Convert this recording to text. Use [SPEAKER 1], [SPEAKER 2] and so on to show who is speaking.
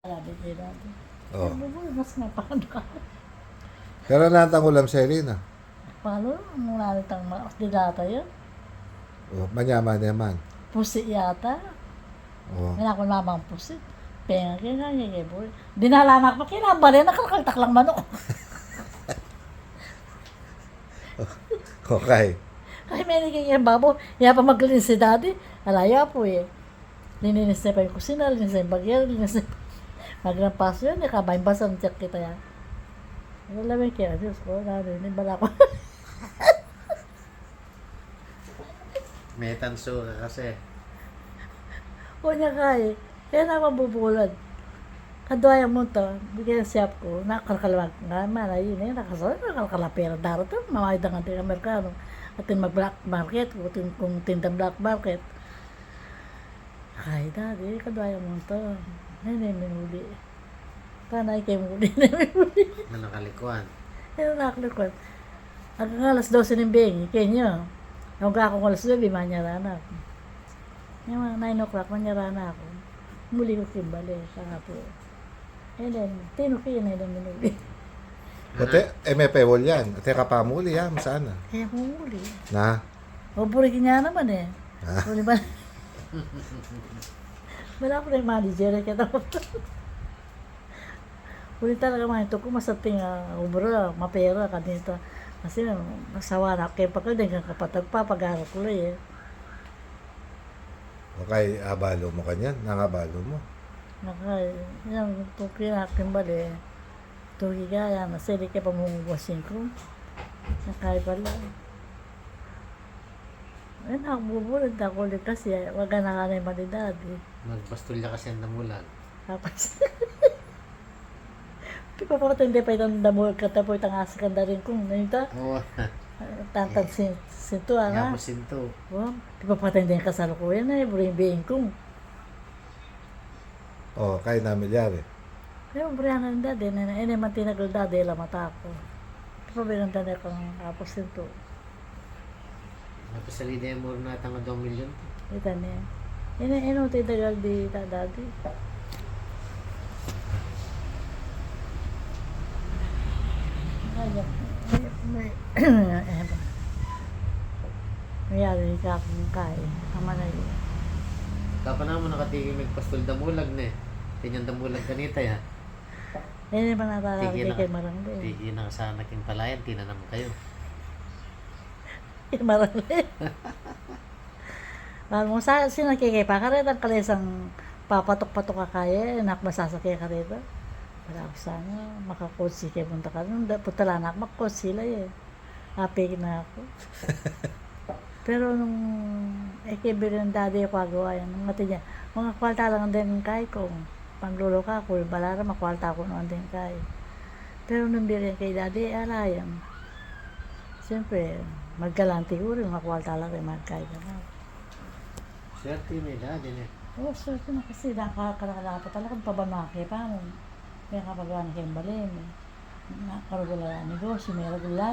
[SPEAKER 1] Sabi niya dati.
[SPEAKER 2] Oh.
[SPEAKER 1] Sabi mo, mas napakano ka.
[SPEAKER 2] Pero natang ulam sa Irina.
[SPEAKER 1] Paano? Ang nalitang dilata yun?
[SPEAKER 2] Oh, manyaman yaman.
[SPEAKER 1] Pusi yata.
[SPEAKER 2] Oh.
[SPEAKER 1] May ako namang pusi. Penga kinanya boy. Dinalanak pa kinabali, nakalkaltak lang manok.
[SPEAKER 2] Okay.
[SPEAKER 1] Ay, may naging babo. Kaya pa maglinis si daddy. Alaya po eh. Lininis niya pa yung kusina, lininis niya yung bagyan, lininis niya. Magrampas yun, nakabayin basa ng check kita yan. Alam mo kaya, Diyos ko, narinig bala ko.
[SPEAKER 3] May tanso ka kasi.
[SPEAKER 1] O niya kaya, kaya na mabubulad. Kaduaya mo to, bigyan siyap ko, nakakalkalag nga, mana yun eh, nakakalkalapera daro to, mamayad ang ating Amerikano. Atin mag-black market, kung tindang black market. Ay, dati, kaduaya mo to. Hindi, minuli. Panay kayo muli na minuli.
[SPEAKER 3] Nanakalikuan.
[SPEAKER 1] Ano nakalikot? Hanggang alas 12 ng bengi, kanya. Hanggang ako alas 12, manyarana ako. Yung mga 9 o'clock, manyarana ako. Muli ko kimbali, saka po. And then, tinuki na yung minuli.
[SPEAKER 2] Ate, may pewol yan. Ate kapamuli yan. Saan na?
[SPEAKER 1] Kaya muli.
[SPEAKER 2] Na?
[SPEAKER 1] Maburikin niya naman eh.
[SPEAKER 2] Ha?
[SPEAKER 1] Muli ba? Wala ko na yung manager, kaya tapos. Muli talaga mga ito ko, masating ubra, mapera ka dito. Kasi masawa na, kaya pagka din kang kapatag pa, pag-aaral ko lang eh.
[SPEAKER 2] Okay, abalo mo kanyan. Nangabalo mo.
[SPEAKER 1] Yung tuki na kimbali, tuki kaya, nasili kaya pamungubasin ko. Nakaya pala. Ay, nakabubulad ako ulit kasi, wag ka na ka na yung malidadi.
[SPEAKER 3] Magpastulya kasi ang damulag.
[SPEAKER 1] Tapos, pipapakatindi pa itong damol katapo itang asikan na rin kung nito.
[SPEAKER 3] Oo.
[SPEAKER 1] Tantang sinto, ana.
[SPEAKER 3] Yapos sinto.
[SPEAKER 1] Wow, pipapakatindi yung kasalukuyan na eh, buring kong.
[SPEAKER 2] Oh, kay na milyari.
[SPEAKER 1] Kaya burihan ng dadi, ini man tinagal dadi, lamata ko. Pipabilang dadi kong tapos sinto.
[SPEAKER 3] Tapos sa lida yung muro na tanga 2 milyon.
[SPEAKER 1] Ito niya. Ino tinagal di dadi. Mayari ka akong kain. Ama na yun.
[SPEAKER 3] Kapan na mo nakatigil magpastul damulag na eh. Tinyang damulag kanita ya.
[SPEAKER 1] Yan yung panatalaga
[SPEAKER 3] Tigil
[SPEAKER 1] kay
[SPEAKER 3] na.
[SPEAKER 1] Marangge.
[SPEAKER 3] Tigil na sa naking palayan. Tinanam kayo.
[SPEAKER 1] Kay Marangge. Mahal mo sa sinakikay pa ka rin ang kalisang papatok-patok ka kaya. Anak masasakay ka rin. Wala ko sana. Makakotsi kayo punta ka. Nung putala na ako, makakotsi sila eh. Happy na ako. Pero nung ekibir ng daddy ako agawa yan, nung mati niya, mga kwalta lang din kay ko. Panglulo ka ako, balara makwalta ako noon din kay. Pero nung birin kay daddy, alayan. Siyempre, maggalanti ko rin, makwalta lang rin magkay ka na.
[SPEAKER 3] Swerte may dadin eh.
[SPEAKER 1] Oo, swerte na kasi nakakalapa talaga pabamaki pa mo. Kaya kapag wala na kayong balim. Nakarugula na negosyo, may regular.